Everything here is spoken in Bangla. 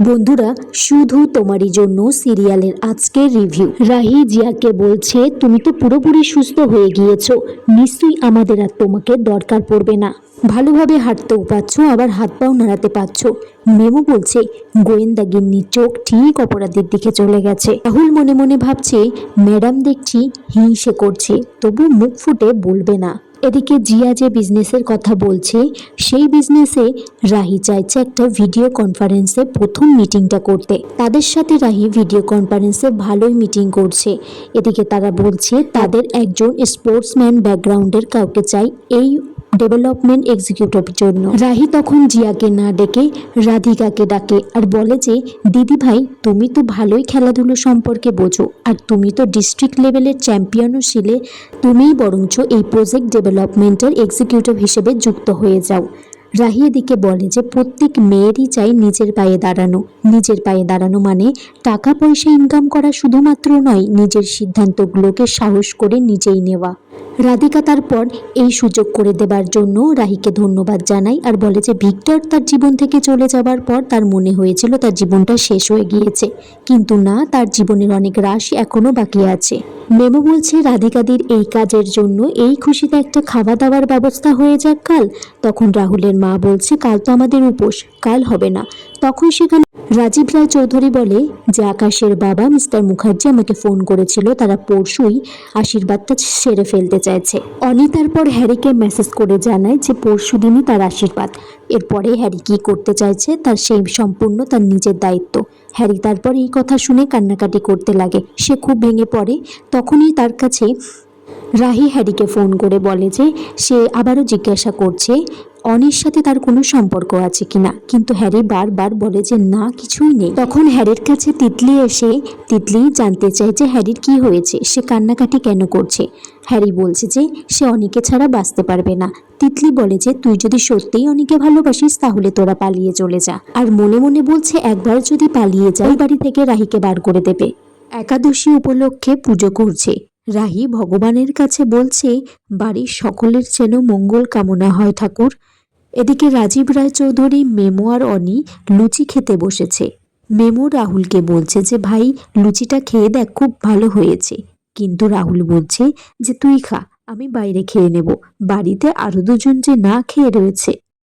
বন্ধুরা, শুধু তোমারই জন্য সিরিয়ালের আজকের রিভিউ। রাহি জিয়াকে বলছে, তুমি তো পুরোপুরি সুস্থ হয়ে গিয়েছো, নিশ্চয়ই আমাদের আর তোমাকে দরকার পড়বে না, ভালোভাবে হাঁটতেও পারছো, আবার হাত পাও নাড়াতে পারছো। মেমো বলছে, গোয়েন্দাগিন্নির চোখ ঠিক অপরাধীর দিকে চলে গেছে। রাহুল মনে মনে ভাবছে, ম্যাডাম দেখছি হিংসে করছে, তবু মুখ ফুটে বলবে না। এদিকে জিয়া যে বিজনেসের কথা বলছে, সেই বিজনেসে রাহি চাইছে একটা ভিডিও কনফারেন্সে প্রথম মিটিংটা করতে। তাদের সাথে রাহি ভিডিও কনফারেন্সে ভালোই মিটিং করছে। এদিকে তারা বলছে তাদের একজন স্পোর্টসম্যান ব্যাকগ্রাউন্ডের কাউকে চাই এই ডেভেলপমেন্ট এক্সিকিউটিভের জন্য। রাহি তখন জিয়াকে না ডেকে রাধিকাকে ডাকে আর বলে যে, দিদি ভাই, তুমি তো ভালোই খেলাধুলো সম্পর্কে বোঝো, আর তুমি তো ডিস্ট্রিক্ট লেভেলের চ্যাম্পিয়নও ছিলে, তুমিই বরঞ্চ এই প্রজেক্ট ডেভেলপমেন্টের এক্সিকিউটিভ হিসেবে যুক্ত হয়ে যাও। রাহি এদিকে বলে যে, প্রত্যেক মেয়েরই চাই নিজের পায়ে দাঁড়ানো। নিজের পায়ে দাঁড়ানো মানে টাকা পয়সা ইনকাম করা শুধুমাত্র নয়, নিজের সিদ্ধান্তগুলোকে সাহস করে নিজেই নেওয়া। রাধিকা তারপর এই সুযোগ করে দেবার জন্য রাহিকে ধন্যবাদ জানায় আর বলে যে, ভিক্টর তার জীবন থেকে চলে যাবার পর তার মনে হয়েছিল তার জীবনটা শেষ হয়ে গিয়েছে, কিন্তু না, তার জীবনের অনেক রাশ এখনো বাকি আছে। মেমো বলছে, রাধিকাদির এই কাজের জন্য এই খুশিতে একটা খাওয়া দাওয়ার ব্যবস্থা হয়ে যাক কাল। তখন রাহুলের মা বলছে, কাল তো আমাদের উপোস, কাল হবে না। তখন সেখানে রাজীব রায় চৌধুরী বলে যে, আকাশের বাবা মিস্টার মুখার্জি আমাকে ফোন করেছিল, তারা পরশুই আশীর্বাদটা সেরে ফেলতে চাইছে। অনি তারপর হ্যারিকে মেসেজ করে জানায় যে পরশু দিনই তার আশীর্বাদ। এরপরে হ্যারি কি করতে চাইছে তার সেই সম্পূর্ণ তার নিজের দায়িত্ব। হ্যারি তারপর এই কথা শুনে কান্নাকাটি করতে লাগে, সে খুব ভেঙে পড়ে। তখনই তার কাছে রাহি হ্যারিকে ফোন করে বলে যে, সে আবারও জিজ্ঞাসা করছে অনির সাথে তার কোনো সম্পর্ক আছে কিনা, কিন্তু হ্যারি বারবার বলে যে না, কিছুই নেই। তখন হ্যারির কাছে তিতলি এসে তিতলি জানতে চায় যে হ্যারির কি হয়েছে, সে কান্নাকাটি কেন করছে। হ্যারি বলছে যে সে অনিকে ছাড়া বাঁচতে পারবে না। তিতলি বলে যে, তুই যদি সত্যিই অনিকে ভালোবাসিস তাহলে তোরা পালিয়ে চলে যা। আর মনে মনে বলছে, একবার যদি পালিয়ে যায় বাড়ি থেকে রাহিকে বার করে দেবে। একাদশী উপলক্ষে পুজো করছে। রাহি ভগবানের কাছে বলছে, বাড়ির সকলের যেন মঙ্গল কামনা হয় ঠাকুর। এদিকে রাজীব রায় চৌধুরী, মেমো আর অনি লুচি খেতে বসেছে। মেমো রাহুলকে বলছে যে, ভাই লুচিটা খেয়ে দেখ, খুব ভালো হয়েছে। কিন্তু রাহুল বলছে যে, তুই খা, আমি বাইরে খেয়ে নেব, বাড়িতে আরো দুজন যে না খেয়ে রয়েছে।